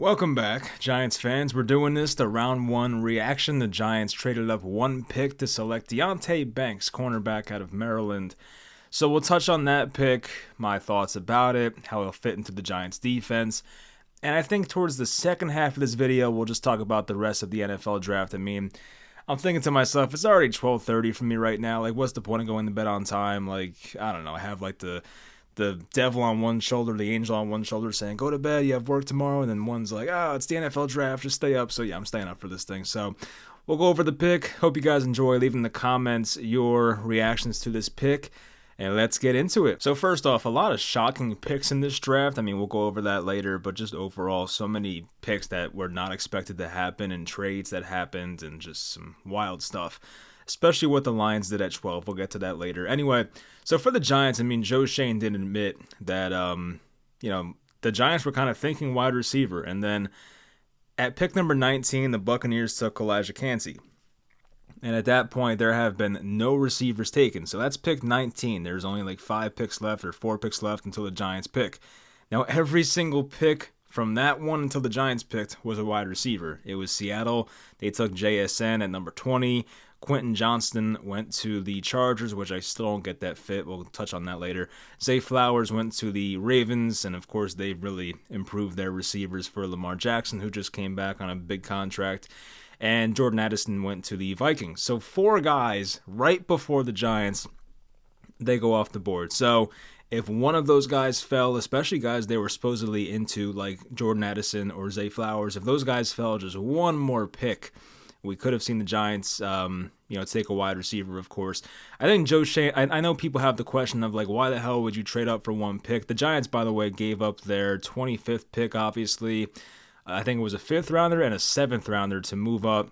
Welcome back, Giants fans. We're doing this, the round one reaction. The Giants traded up one pick to select Deonte Banks, cornerback out of Maryland. So we'll touch on that pick, my thoughts about it, how it'll fit into the Giants defense. And I think towards the second half of this video, we'll just talk about the rest of the NFL draft. I mean, I'm thinking to myself, it's already 12:30 for me right now. Like, what's the point of going to bed on time? Like, I don't know. I have like the devil on one shoulder, the angel on one shoulder saying, go to bed, you have work tomorrow. And then one's like, oh, it's the NFL draft, just stay up. So yeah, I'm staying up for this thing. So we'll go over the pick. Hope you guys enjoy. Leave in the comments your reactions to this pick. And let's get into it. So first off, a lot of shocking picks in this draft. I mean, we'll go over that later, but just overall, so many picks that were not expected to happen and trades that happened and just some wild stuff, especially what the Lions did at 12. We'll get to that later. Anyway, so for the Giants, I mean, Joe Schoen did admit that, the Giants were kind of thinking wide receiver. And then at pick number 19, the Buccaneers took Elijah Cansey. And at that point, there have been no receivers taken. So that's pick 19. There's only like 5 picks left or 4 picks left until the Giants pick. Now, every single pick from that one until the Giants picked was a wide receiver. It was Seattle. They took JSN at number 20. Quentin Johnston went to the Chargers, which I still don't get that fit. We'll touch on that later. Zay Flowers went to the Ravens, and of course, they really improved their receivers for Lamar Jackson, who just came back on a big contract. And Jordan Addison went to the Vikings. So 4 guys right before the Giants, they go off the board. So if one of those guys fell, especially guys they were supposedly into, like Jordan Addison or Zay Flowers, if those guys fell just one more pick, we could have seen the Giants, take a wide receiver, of course. I think Joe Schoen, I know people have the question of, like, why the hell would you trade up for one pick? The Giants, by the way, gave up their 25th pick, obviously. I think it was a 5th rounder and a 7th rounder to move up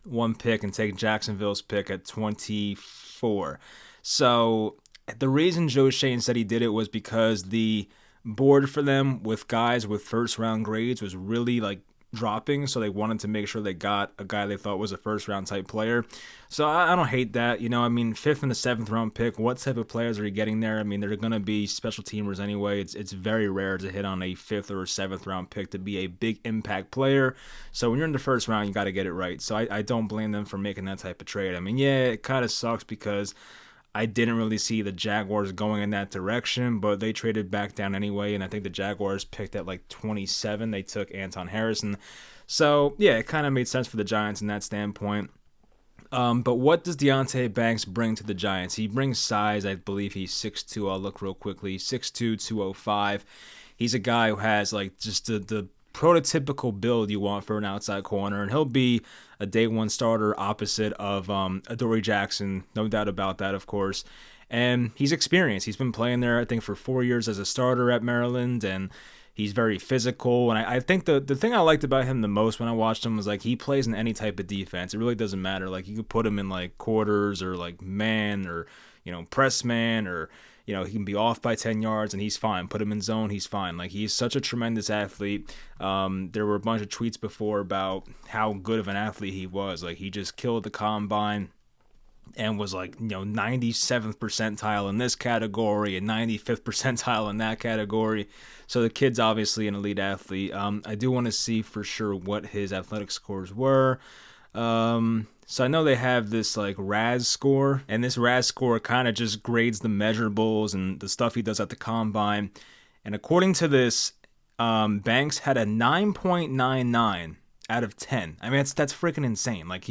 one pick and take Jacksonville's pick at 24. So the reason Joe Schoen said he did it was because the board for them with guys with first-round grades was really, like, dropping, so they wanted to make sure they got a guy they thought was a first-round type player. So I don't hate that. I mean, 5th and the 7th round pick, what type of players are you getting there? I mean, they're going to be special teamers anyway. It's very rare to hit on a 5th or 7th round pick to be a big impact player. So when you're in the first round, you got to get it right. So I don't blame them for making that type of trade. I mean, yeah, it kind of sucks because I didn't really see the Jaguars going in that direction, but they traded back down anyway, and I think the Jaguars picked at like 27. They took Anton Harrison. So, yeah, it kind of made sense for the Giants in that standpoint. But what does Deonte Banks bring to the Giants? He brings size. I believe he's 6'2". I'll look real quickly. 6'2", 205. He's a guy who has like just the prototypical build you want for an outside corner, and he'll be a day one starter opposite of Adoree Jackson, no doubt about that, of course. And he's experienced. He's been playing there, I think, for 4 years as a starter at Maryland, and he's very physical. And I think the thing I liked about him the most when I watched him was, like, he plays in any type of defense. It really doesn't matter. Like, you could put him in, like, quarters or, like, man or, press man or, he can be off by 10 yards and he's fine. Put him in zone, he's fine. Like, he's such a tremendous athlete. There were a bunch of tweets before about how good of an athlete he was. Like, he just killed the combine and was like, 97th percentile in this category and 95th percentile in that category. So the kid's obviously an elite athlete. I do want to see for sure what his athletic scores were. So I know they have this like RAS score, and this RAS score kind of just grades the measurables and the stuff he does at the combine. And according to this, Banks had a 9.99 out of 10. I mean, that's freaking insane. Like,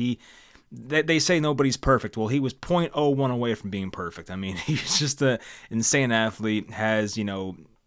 they say nobody's perfect. Well, he was 0.01 away from being perfect. I mean, he's just an insane athlete, has,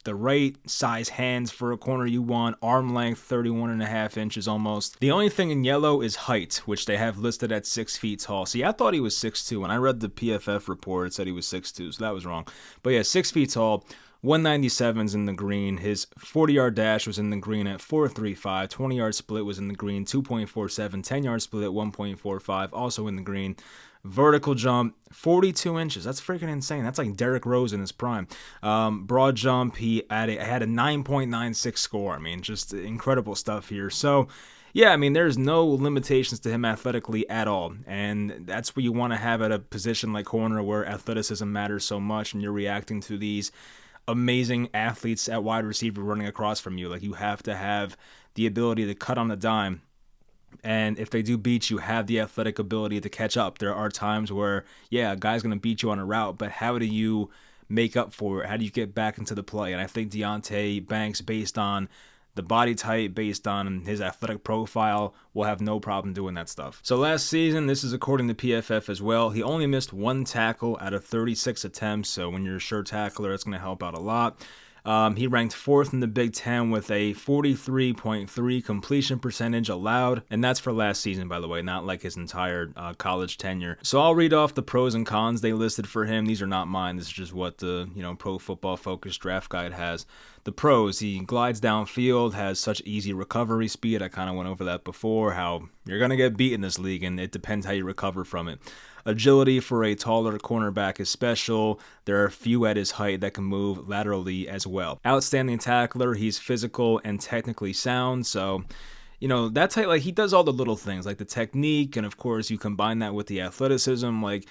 the right size hands for a corner you want, arm length 31.5 inches almost. The only thing in yellow is height, which they have listed at 6 feet tall. See, I thought he was 6'2". When I read the PFF report, it said he was 6'2", so that was wrong. But yeah, 6 feet tall. 197's in the green. His 40-yard dash was in the green at 4.35. 20-yard split was in the green, 2.47. 10-yard split at 1.45, also in the green. Vertical jump, 42 inches. That's freaking insane. That's like Derrick Rose in his prime. Broad jump, he had a 9.96 score. I mean, just incredible stuff here. So, yeah, I mean, there's no limitations to him athletically at all. And that's what you want to have at a position like corner where athleticism matters so much and you're reacting to these amazing athletes at wide receiver running across from you. Like, you have to have the ability to cut on a dime. And if they do beat you, have the athletic ability to catch up. There are times where, yeah, a guy's going to beat you on a route, but how do you make up for it? How do you get back into the play? And I think Deonte Banks, based on the body type, based on his athletic profile, will have no problem doing that stuff. So last season, this is according to PFF as well, he only missed 1 tackle out of 36 attempts. So when you're a sure tackler, it's going to help out a lot. He ranked 4th in the Big Ten with a 43.3 completion percentage allowed, and that's for last season, by the way, not like his entire college tenure. So I'll read off the pros and cons they listed for him. These are not mine. This is just what the Pro Football Focus draft guide has. The pros: he glides downfield, has such easy recovery speed. I kind of went over that before, how you're going to get beat in this league, and it depends how you recover from it. Agility for a taller cornerback is special. There are few at his height that can move laterally as well. Outstanding tackler. He's physical and technically sound. So, that type, like, he does all the little things, like the technique, and of course you combine that with the athleticism. Like,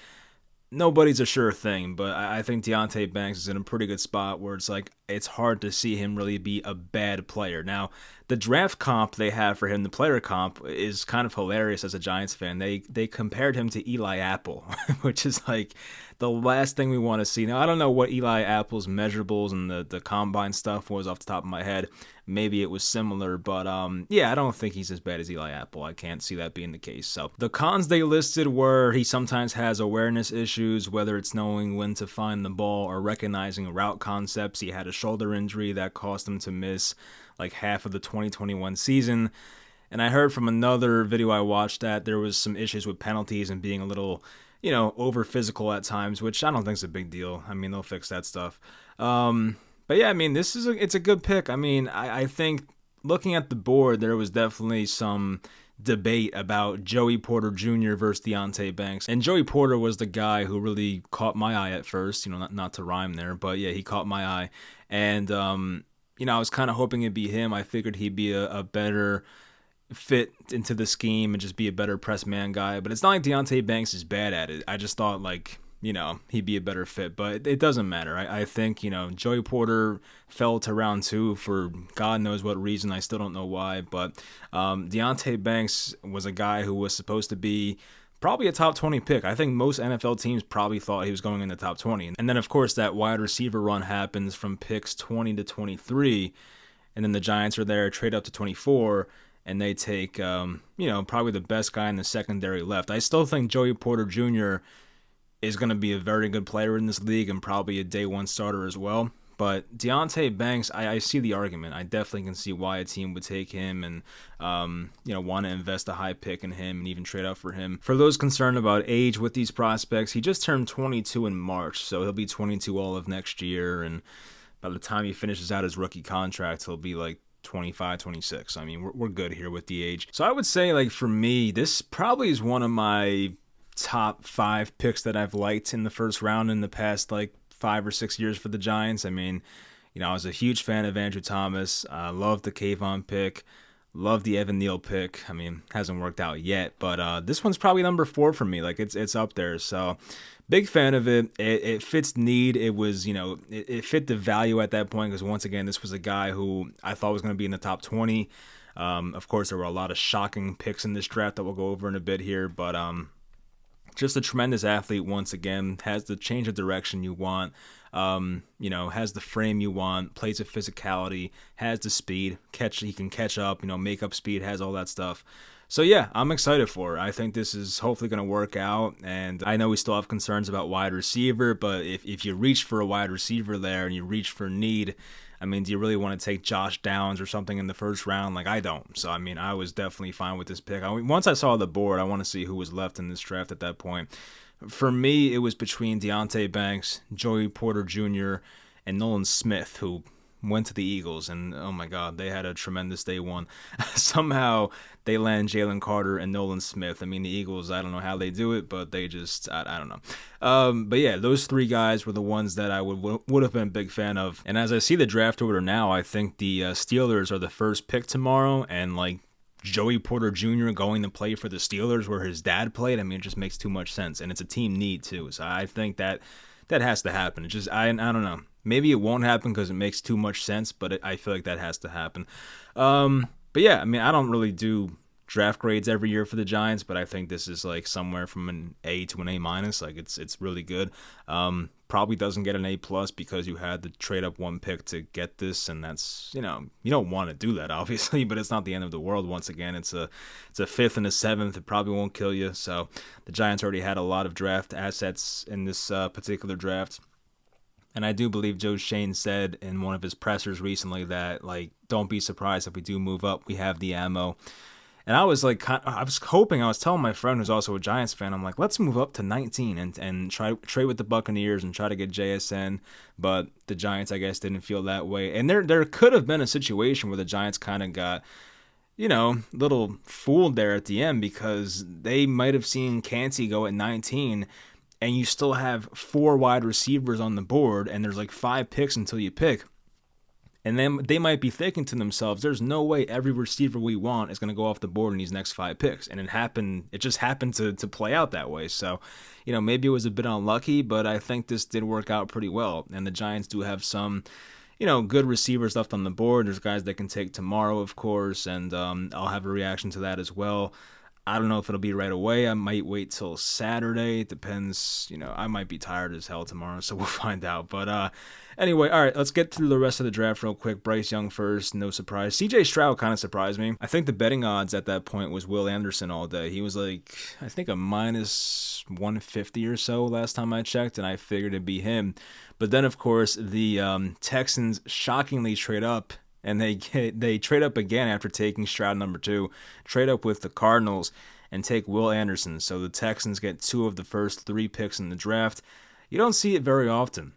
nobody's a sure thing, but I think Deonte Banks is in a pretty good spot where it's like it's hard to see him really be a bad player. Now, the draft comp they have for him, the player comp, is kind of hilarious as a Giants fan. They compared him to Eli Apple, which is like the last thing we want to see. Now, I don't know what Eli Apple's measurables and the combine stuff was off the top of my head. Maybe it was similar, but yeah, I don't think he's as bad as Eli Apple. I can't see that being the case. So the cons they listed were he sometimes has awareness issues, whether it's knowing when to find the ball or recognizing route concepts. He had a shoulder injury that caused him to miss like half of the 2021 season. And I heard from another video I watched that there was some issues with penalties and being a little, over physical at times, which I don't think is a big deal. I mean, they'll fix that stuff. But yeah, I mean, it's a good pick. I mean, I think looking at the board, there was definitely some debate about Joey Porter Jr. versus Deonte Banks. And Joey Porter was the guy who really caught my eye at first, not to rhyme there, but yeah, he caught my eye. And, I was kind of hoping it'd be him. I figured he'd be a better fit into the scheme and just be a better press man guy. But it's not like Deonte Banks is bad at it. I just thought he'd be a better fit, but it doesn't matter. I think, Joey Porter fell to round 2 for God knows what reason. I still don't know why, but Deonte Banks was a guy who was supposed to be probably a top 20 pick. I think most NFL teams probably thought he was going in the top 20. And then, of course, that wide receiver run happens from picks 20 to 23, and then the Giants are there, trade up to 24, and they take, probably the best guy in the secondary left. I still think Joey Porter Jr. is going to be a very good player in this league and probably a day one starter as well. But Deonte Banks, I see the argument. I definitely can see why a team would take him and, want to invest a high pick in him and even trade up for him. For those concerned about age with these prospects, he just turned 22 in March, so he'll be 22 all of next year. And by the time he finishes out his rookie contract, he'll be like 25, 26. I mean, we're good here with the age. So I would say, for me, this probably is one of my top 5 picks that I've liked in the first round in the past 5 or 6 years for the Giants. I mean, I was a huge fan of Andrew Thomas. Loved the Kayvon pick. Loved the Evan Neal pick. I mean, hasn't worked out yet, but this one's probably number 4 for me. It's up there. So big fan of it. It fits need. It was, it fit the value at that point because once again, this was a guy who I thought was going to be in the top 20. Of course, there were a lot of shocking picks in this draft that we'll go over in a bit here, but just a tremendous athlete once again, has the change of direction you want, has the frame you want, plays with physicality, has the speed, he can catch up, make up speed, has all that stuff. So yeah, I'm excited for it. I think this is hopefully going to work out, and I know we still have concerns about wide receiver, but if you reach for a wide receiver there and you reach for need, I mean, do you really want to take Josh Downs or something in the first round? I don't. So, I mean, I was definitely fine with this pick. Once I saw the board, I want to see who was left in this draft at that point. For me, it was between Deonte Banks, Joey Porter Jr., and Nolan Smith, who went to the Eagles, and oh my God, they had a tremendous day one. Somehow they land Jalen Carter and Nolan Smith. I mean, the Eagles, I don't know how they do it, but they just, I don't know. But yeah, those 3 guys were the ones that I would have been a big fan of. And as I see the draft order now, I think the Steelers are the first pick tomorrow, and Joey Porter Jr. going to play for the Steelers where his dad played, I mean, it just makes too much sense, and it's a team need too. So I think that has to happen. It just, I don't know. Maybe it won't happen because it makes too much sense, but I feel like that has to happen. But But yeah, I mean, I don't really do draft grades every year for the Giants, but I think this is like somewhere from an A to an A minus. Like it's really good. Probably doesn't get an A plus because you had to trade up one pick to get this, and that's, you know, you don't want to do that obviously, but it's not the end of the world. Once again, it's a fifth and a seventh. It probably won't kill you. So the Giants already had a lot of draft assets in this particular draft. And I do believe Joe Shane said in one of his pressers recently that, like, don't be surprised if we do move up. We have the ammo. And I was like, I was hoping, I was telling my friend who's also a Giants fan, I'm like, let's move up to 19 and try trade with the Buccaneers and try to get JSN. But the Giants, I guess, didn't feel that way. And there could have been a situation where the Giants kind of got, you know, a little fooled there at the end because they might have seen Kancey go at 19 and you still have 4 wide receivers on the board and there's like 5 picks until you pick. And then they might be thinking to themselves, there's no way every receiver we want is going to go off the board in these next 5 picks. And it just happened to play out that way. So, you know, maybe it was a bit unlucky, but I think this did work out pretty well. And the Giants do have some, you know, good receivers left on the board. There's guys that can take tomorrow, of course, and I'll have a reaction to that as well. I don't know if it'll be right away. I might wait till Saturday. It depends. You know, I might be tired as hell tomorrow, so we'll find out. But anyway, all right, let's get through the rest of the draft real quick. Bryce Young first, no surprise. CJ Stroud kind of surprised me. I think the betting odds at that point was Will Anderson all day. He was like, I think a minus 150 or so last time I checked, and I figured it'd be him. But then, of course, the Texans shockingly trade up. And they trade up again after taking Stroud number 2, trade up with the Cardinals and take Will Anderson. So the Texans get 2 of the first 3 picks in the draft. You don't see it very often.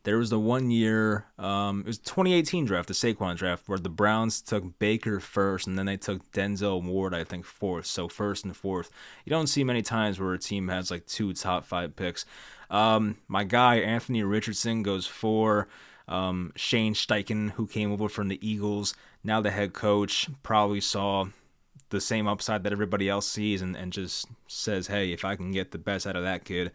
There was the 1 year, it was 2018 draft, the Saquon draft, where the Browns took Baker first, and then they took Denzel Ward, I think, 4th. So 1st and 4th. You don't see many times where a team has like 2 top 5 picks. My guy, Anthony Richardson, goes 4. Shane Steichen, who came over from the Eagles, now the head coach, probably saw the same upside that everybody else sees and just says, hey, if I can get the best out of that kid,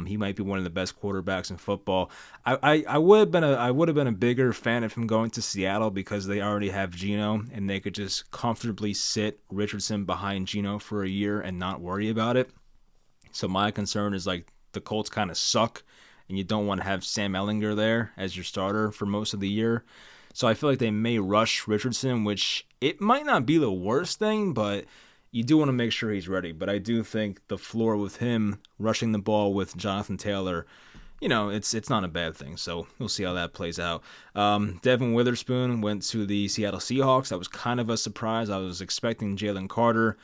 he might be one of the best quarterbacks in football. I would have been a bigger fan of him going to Seattle because they already have Geno and they could just comfortably sit Richardson behind Geno for a year and not worry about it. So my concern is like the Colts kind of suck. And you don't want to have Sam Ehlinger there as your starter for most of the year. So I feel like they may rush Richardson, which it might not be the worst thing, but you do want to make sure he's ready. But I do think the floor with him rushing the ball with Jonathan Taylor, you know, it's not a bad thing. So we'll see how that plays out. Devin Witherspoon went to the Seattle Seahawks. That was kind of a surprise. I was expecting Jalen Carter.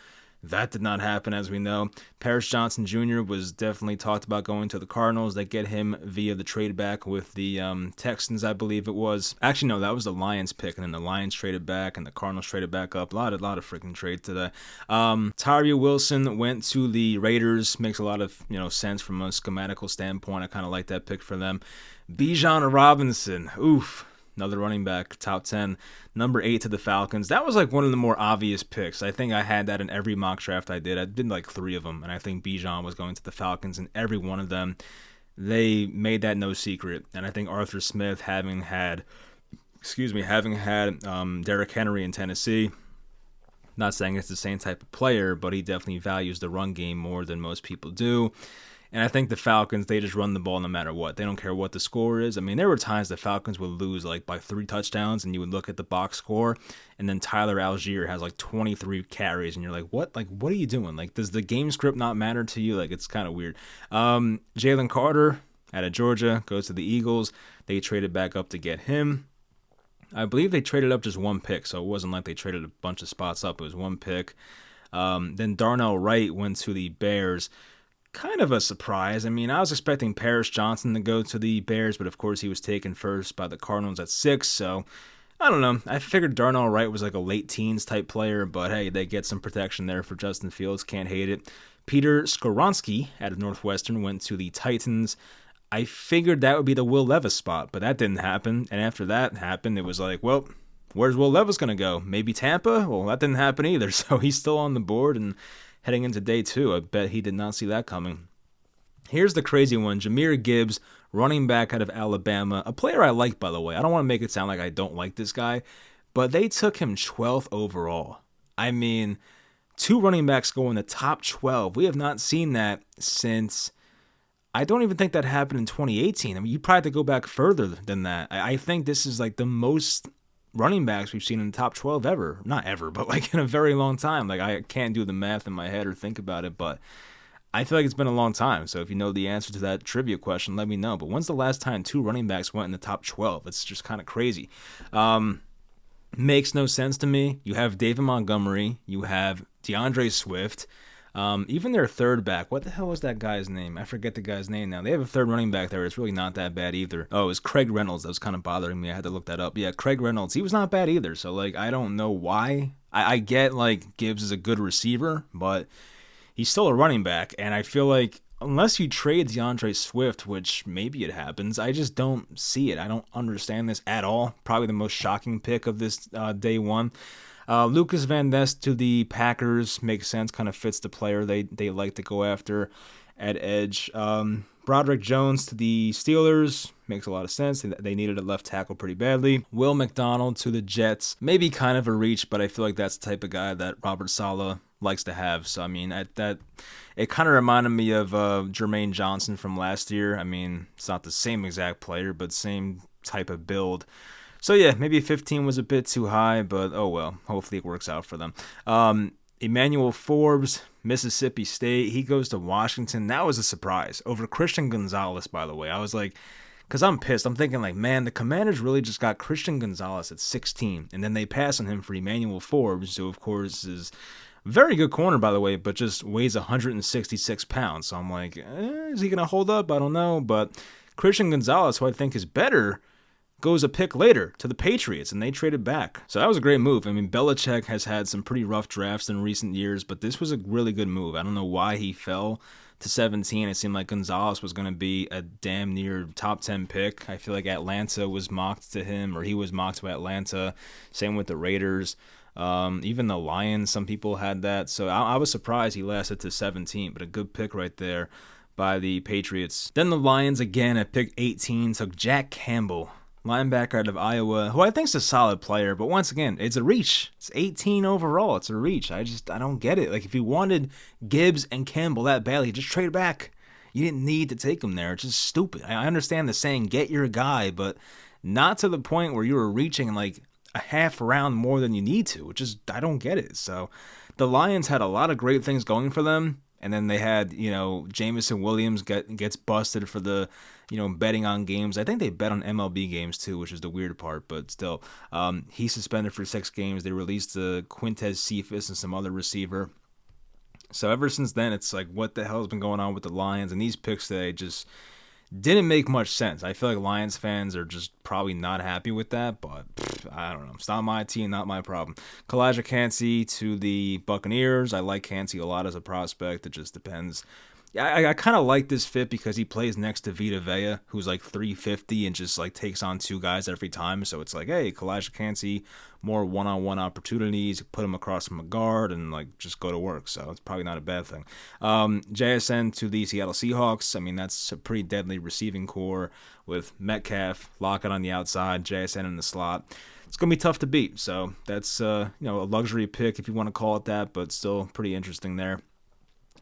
That did not happen, as we know. Paris Johnson Jr. was definitely talked about going to the Cardinals. They get him via the trade back with the Texans, I believe it was. Actually, no, that was the Lions pick, and then the Lions traded back, and the Cardinals traded back up. A lot of freaking trades today. Tyree Wilson went to the Raiders. Makes a lot of sense from a schematical standpoint. I kind of like that pick for them. Bijan Robinson, oof. Another running back, top 10, number 8 to the Falcons. That was like one of the more obvious picks. I think I had that in every mock draft I did. I did like 3 of them, and I think Bijan was going to the Falcons in every one of them. They made that no secret, and I think Arthur Smith, having had Derrick Henry in Tennessee, not saying it's the same type of player, but he definitely values the run game more than most people do. And I think the Falcons, they just run the ball no matter what. They don't care what the score is. I mean, there were times the Falcons would lose like by 3 touchdowns, and you would look at the box score, and then Tyler Algier has like 23 carries, and you're like, what? Like, what are you doing? Like, does the game script not matter to you? Like, it's kind of weird. Jalen Carter out of Georgia goes to the Eagles. They traded back up to get him. I believe they traded up just 1 pick, so it wasn't like they traded a bunch of spots up. It was 1 pick. Then Darnell Wright went to the Bears. Kind of a surprise. I mean, I was expecting Paris Johnson to go to the Bears, but of course he was taken first by the Cardinals at 6, so I don't know. I figured Darnell Wright was like a late teens type player, but hey, they get some protection there for Justin Fields. Can't hate it. Peter Skoronski out of Northwestern went to the Titans. I figured that would be the Will Levis spot, but that didn't happen, and after that happened, it was like, well, where's Will Levis going to go? Maybe Tampa? Well, that didn't happen either, so he's still on the board, and heading into day 2, I bet he did not see that coming. Here's the crazy one. Jahmyr Gibbs, running back out of Alabama. A player I like, by the way. I don't want to make it sound like I don't like this guy, but they took him 12th overall. I mean, 2 running backs go in the top 12. We have not seen that since, I don't even think that happened in 2018. I mean, you probably have to go back further than that. I think this is like the most running backs we've seen in the top 12 ever. Not ever, but like in a very long time. Like, I can't do the math in my head or think about it, but I feel like it's been a long time. So if you know the answer to that trivia question, let me know. But when's the last time 2 running backs went in the top 12? It's just kind of crazy. Makes no sense to me. You have David Montgomery. You have DeAndre Swift. Even their third back, what the hell was that guy's name? I forget the guy's name now. They have a third running back there. It's really not that bad either. Oh, it was Craig Reynolds. That was kind of bothering me. I had to look that up. Yeah, Craig Reynolds. He was not bad either. So, like, I don't know why. I get, like, Gibbs is a good receiver, but he's still a running back. And I feel like unless you trade DeAndre Swift, which maybe it happens, I just don't see it. I don't understand this at all. Probably the most shocking pick of this day one. Lucas Van Ness to the Packers makes sense, kind of fits the player they like to go after at edge. Broderick Jones to the Steelers makes a lot of sense. They needed a left tackle pretty badly. Will McDonald to the Jets, maybe kind of a reach, but I feel like that's the type of guy that Robert Saleh likes to have. So, I mean, it kind of reminded me of Jermaine Johnson from last year. I mean, it's not the same exact player, but same type of build. So, yeah, maybe 15 was a bit too high, but oh well. Hopefully it works out for them. Emmanuel Forbes, Mississippi State. He goes to Washington. That was a surprise. Over Christian Gonzalez, by the way. I was like, because I'm pissed. I'm thinking like, man, the Commanders really just got Christian Gonzalez at 16. And then they pass on him for Emmanuel Forbes, who, of course, is very good corner, by the way, but just weighs 166 pounds. So I'm like, is he going to hold up? I don't know. But Christian Gonzalez, who I think is better, goes a pick later to the Patriots, and they traded back. So that was a great move. I mean, Belichick has had some pretty rough drafts in recent years, but this was a really good move. I don't know why he fell to 17. It seemed like Gonzalez was going to be a damn near top 10 pick. I feel like Atlanta was mocked to him, or he was mocked to Atlanta. Same with the Raiders. Even the Lions, some people had that. So I was surprised he lasted to 17, but a good pick right there by the Patriots. Then the Lions again at pick 18 took Jack Campbell, linebacker out of Iowa, who I think is a solid player, but once again, it's a reach. It's 18 overall. It's a reach. I don't get it. Like, if you wanted Gibbs and Campbell that badly, just trade back. You didn't need to take them there. It's just stupid. I understand the saying, get your guy, but not to the point where you were reaching like a half round more than you need to. Which is, I don't get it. So the Lions had a lot of great things going for them. And then they had, Jamison Williams gets busted for the, betting on games. I think they bet on MLB games too, which is the weird part, but still. He's suspended for 6 games. They released Quintez Cephas and some other receiver. So ever since then, it's like, what the hell has been going on with the Lions? And these picks today just didn't make much sense. I feel like Lions fans are just probably not happy with that, but I don't know. It's not my team, not my problem. Kalijah Kancey to the Buccaneers. I like Kancey a lot as a prospect. It just depends. I kind of like this fit because he plays next to Vita Vea, who's like 350 and just like takes on 2 guys every time. So it's like, hey, Kalijah Kancey, more one-on-one opportunities, put him across from a guard and like just go to work. So it's probably not a bad thing. JSN to the Seattle Seahawks. I mean, that's a pretty deadly receiving core with Metcalf, Lockett on the outside, JSN in the slot. It's going to be tough to beat. So that's, a luxury pick if you want to call it that, but still pretty interesting there.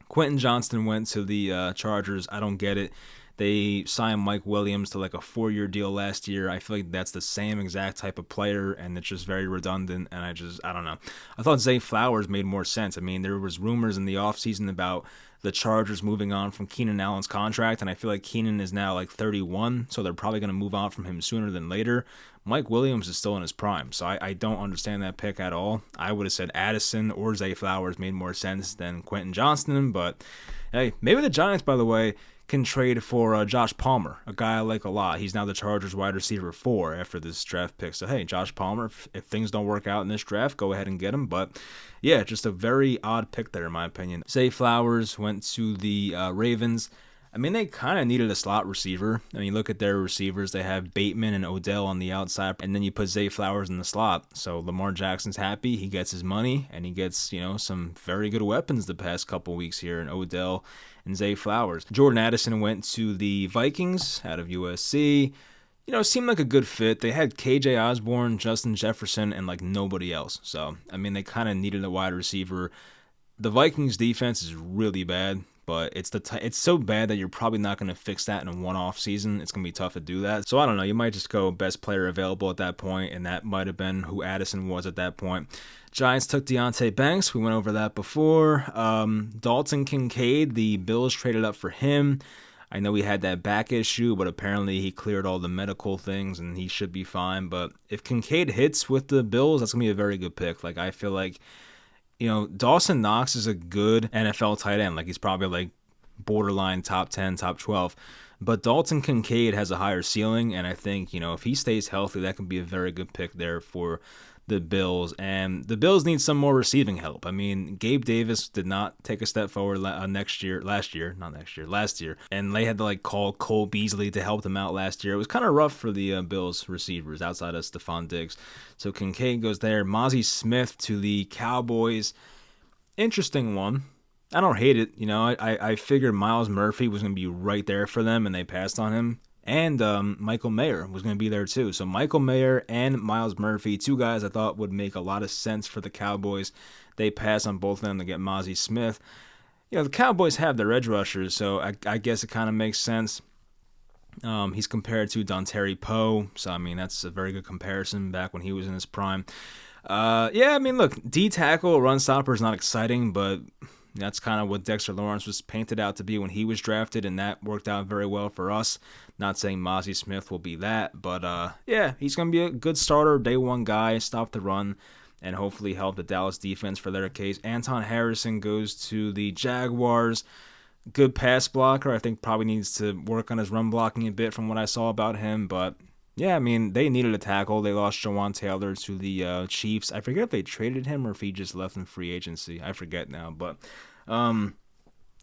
Quentin Johnston went to the Chargers. I don't get it. They signed Mike Williams to like a 4-year deal last year. I feel like that's the same exact type of player, and it's just very redundant, and I don't know. I thought Zay Flowers made more sense. I mean, there was rumors in the offseason about the Chargers moving on from Keenan Allen's contract, and I feel like Keenan is now like 31, so they're probably going to move on from him sooner than later. Mike Williams is still in his prime, so I don't understand that pick at all. I would have said Addison or Zay Flowers made more sense than Quentin Johnston, but hey, maybe the Giants, by the way, can trade for Josh Palmer, a guy I like a lot. He's now the Chargers wide receiver 4 after this draft pick. So, hey, Josh Palmer, if things don't work out in this draft, go ahead and get him. But, yeah, just a very odd pick there, in my opinion. Zay Flowers went to the Ravens. I mean, they kind of needed a slot receiver. I mean, look at their receivers. They have Bateman and Odell on the outside, and then you put Zay Flowers in the slot. So Lamar Jackson's happy. He gets his money, and he gets, some very good weapons the past couple weeks here in Odell and Zay Flowers. Jordan Addison went to the Vikings out of USC. seemed like a good fit. They had KJ Osborne, Justin Jefferson, and like nobody else. So, I mean, they kind of needed a wide receiver. The Vikings defense is really bad, but it's so bad that you're probably not going to fix that in a one-off season. It's going to be tough to do that. So I don't know. You might just go best player available at that point, and that might have been who Addison was at that point. Giants took Deonte Banks. We went over that before. Dalton Kincaid, the Bills traded up for him. I know he had that back issue, but apparently he cleared all the medical things and he should be fine. But if Kincaid hits with the Bills, that's going to be a very good pick. Like, I feel like, Dawson Knox is a good NFL tight end. Like, he's probably like borderline top 10, top 12. But Dalton Kincaid has a higher ceiling, and I think, if he stays healthy, that can be a very good pick there for the Bills. And the Bills need some more receiving help. I mean, Gabe Davis did not take a step forward last year, and they had to call Cole Beasley to help them out last year. It was kind of rough for the Bills receivers outside of Stephon Diggs. So Kincaid goes there. Mozzie Smith to the Cowboys. Interesting one. I don't hate it. I figured Myles Murphy was going to be right there for them, and they passed on him. And Michael Mayer was going to be there too. So Michael Mayer and Myles Murphy, two guys I thought would make a lot of sense for the Cowboys. They pass on both of them to get Mozzie Smith. The Cowboys have their edge rushers, so I guess it kind of makes sense. He's compared to Dontari Poe, so I mean that's a very good comparison back when he was in his prime. Look, D tackle, run stopper is not exciting, but that's kind of what Dexter Lawrence was painted out to be when he was drafted, and that worked out very well for us. Not saying Mozzie Smith will be that, but he's going to be a good starter, day one guy, stop the run, and hopefully help the Dallas defense for their case. Anton Harrison goes to the Jaguars. Good pass blocker. I think probably needs to work on his run blocking a bit from what I saw about him, but yeah, I mean, they needed a tackle. They lost Jawan Taylor to the Chiefs. I forget if they traded him or if he just left in free agency. I forget now, but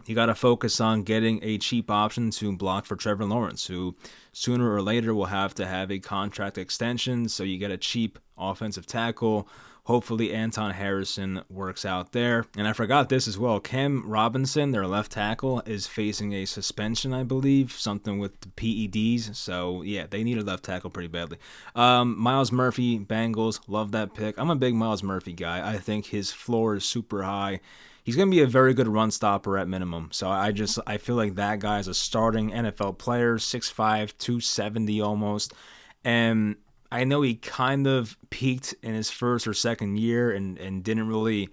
you got to focus on getting a cheap option to block for Trevor Lawrence, who sooner or later will have to have a contract extension, so you get a cheap offensive tackle. Hopefully Anton Harrison works out there. And I forgot this as well. Cam Robinson, their left tackle, is facing a suspension, I believe, something with the PEDs. So, yeah, they need a left tackle pretty badly. Myles Murphy, Bengals, love that pick. I'm a big Myles Murphy guy. I think his floor is super high. He's going to be a very good run stopper at minimum. So I feel like that guy is a starting NFL player, 6'5", 270 almost. And I know he kind of peaked in his first or second year and didn't really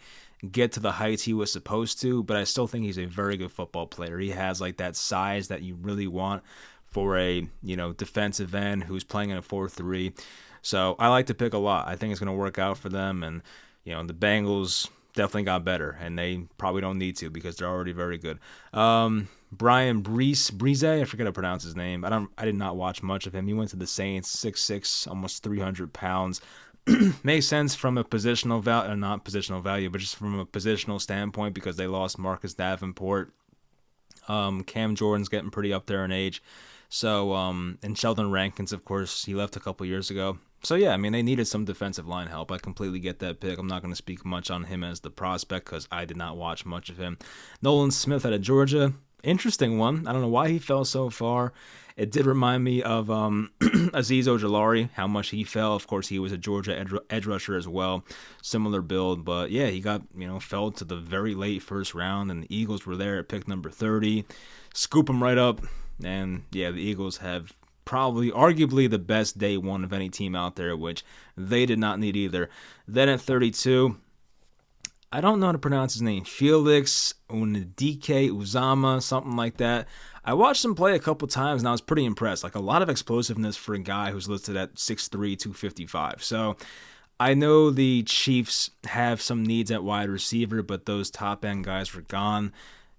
get to the heights he was supposed to, but I still think he's a very good football player. He has that size that you really want for a, defensive end who's playing in a 4-3. So I like the pick a lot. I think it's going to work out for them, and the Bengals definitely got better, and they probably don't need to because they're already very good. Brian Breeze, I forget how to pronounce his name. I did not watch much of him. He went to the Saints, 6'6", almost 300 pounds. Makes sense from a positional value, not positional value, but just from a positional standpoint because they lost Marcus Davenport. Cam Jordan's getting pretty up there in age. So, and Sheldon Rankins, of course, he left a couple years ago. So, yeah, I mean, they needed some defensive line help. I completely get that pick. I'm not going to speak much on him as the prospect because I did not watch much of him. Nolan Smith out of Georgia. Interesting one. I don't know why he fell so far. It did remind me of Azeez Ojulari, how much he fell. Of course, he was a Georgia edge rusher as well. Similar build. But, yeah, he got, fell to the very late first round, and the Eagles were there at pick number 30. Scoop him right up. And, yeah, the Eagles have arguably the best day one of any team out there, which they did not need either. Then at 32, I don't know how to pronounce his name. Felix Unadike Uzama, something like that. I watched him play a couple times, and I was pretty impressed. A lot of explosiveness for a guy who's listed at 6'3", 255. So I know the Chiefs have some needs at wide receiver, but those top-end guys were gone.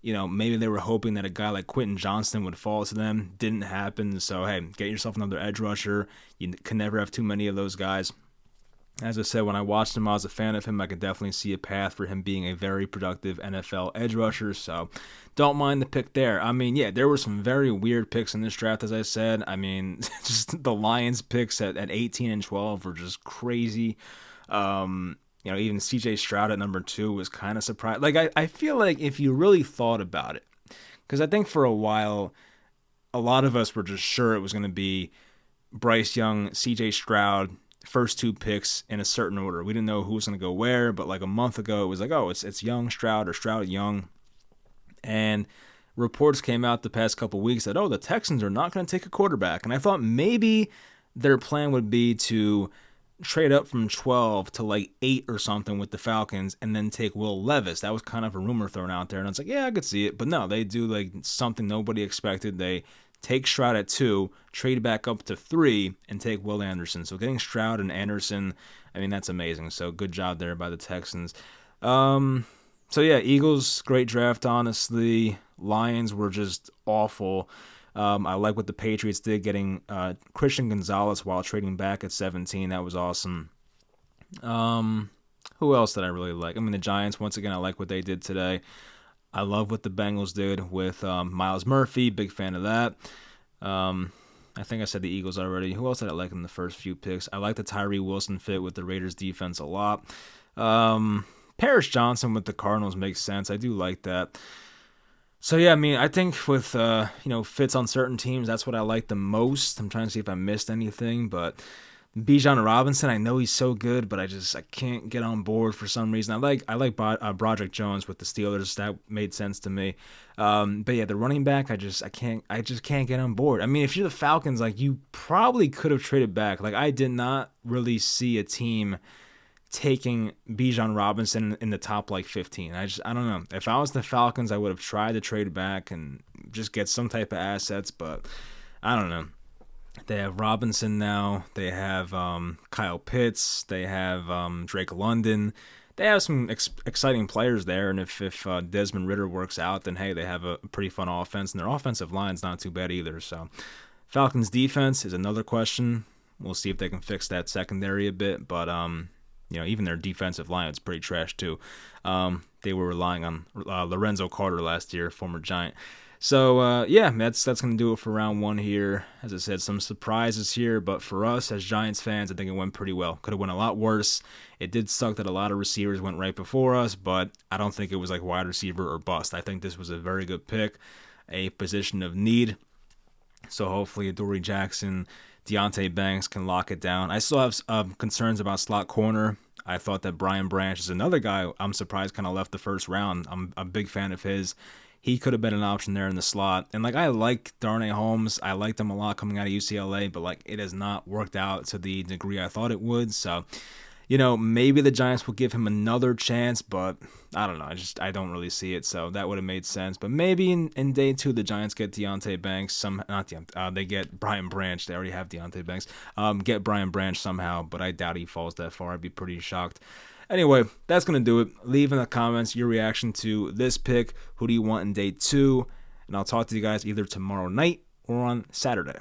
Maybe they were hoping that a guy like Quentin Johnston would fall to them. Didn't happen. So, hey, get yourself another edge rusher. You can never have too many of those guys. As I said, when I watched him, I was a fan of him. I could definitely see a path for him being a very productive NFL edge rusher. So, don't mind the pick there. I mean, yeah, there were some very weird picks in this draft, as I said. I mean, just the Lions picks at 18 and 12 were just crazy. Even C.J. Stroud at number 2 was kind of surprised. I feel like if you really thought about it, because I think for a while, a lot of us were just sure it was going to be Bryce Young, C.J. Stroud, first 2 picks in a certain order. We didn't know who was going to go where, but like a month ago, it was like, oh, it's Young, Stroud, or Stroud, Young. And reports came out the past couple weeks that, oh, the Texans are not going to take a quarterback. And I thought maybe their plan would be to trade up from 12 to like 8 or something with the Falcons and then take Will Levis. That was kind of a rumor thrown out there. And I was like, yeah, I could see it. But no, they do like something nobody expected. They take Stroud at 2, trade back up to 3, and take Will Anderson. So getting Stroud and Anderson, I mean, that's amazing. So good job there by the Texans. So yeah, Eagles, great draft, honestly. Lions were just awful. I like what the Patriots did, getting Christian Gonzalez while trading back at 17. That was awesome. Who else did I really like? I mean, the Giants, once again, I like what they did today. I love what the Bengals did with Myles Murphy. Big fan of that. I think I said the Eagles already. Who else did I like in the first few picks? I like the Tyree Wilson fit with the Raiders defense a lot. Paris Johnson with the Cardinals makes sense. I do like that. So yeah, I mean, I think with fits on certain teams, that's what I like the most. I'm trying to see if I missed anything, but Bijan Robinson, I know he's so good, but I can't get on board for some reason. I like Broderick Jones with the Steelers. That made sense to me. But yeah, the running back, I just can't get on board. I mean, if you're the Falcons, like you probably could have traded back. Like I did not really see a team taking Bijan Robinson in the top like 15. I don't know. If I was the Falcons, I would have tried to trade back and just get some type of assets, but I don't know. They have Robinson now. They have Kyle Pitts. They have Drake London. They have some exciting players there, and if Desmond Ridder works out, then hey, they have a pretty fun offense, and their offensive line's not too bad either. So Falcons defense is another question. We'll see if they can fix that secondary a bit, but even their defensive line is pretty trash too. They were relying on Lorenzo Carter last year, former Giant. So, that's going to do it for round 1 here. As I said, some surprises here, but for us as Giants fans, I think it went pretty well. Could have went a lot worse. It did suck that a lot of receivers went right before us, but I don't think it was like wide receiver or bust. I think this was a very good pick, a position of need. So hopefully Adoree Jackson, Deonte Banks can lock it down. I still have concerns about slot corner. I thought that Brian Branch is another guy I'm surprised kind of left the first round. I'm a big fan of his. He could have been an option there in the slot. And I like Darnay Holmes. I liked him a lot coming out of UCLA, but it has not worked out to the degree I thought it would. So, maybe the Giants will give him another chance, but I don't know. I don't really see it. So that would have made sense. But maybe in day 2, the Giants get Deonte Banks. They get Brian Branch. They already have Deonte Banks. Get Brian Branch somehow, but I doubt he falls that far. I'd be pretty shocked. Anyway, that's going to do it. Leave in the comments your reaction to this pick. Who do you want in day 2? And I'll talk to you guys either tomorrow night or on Saturday.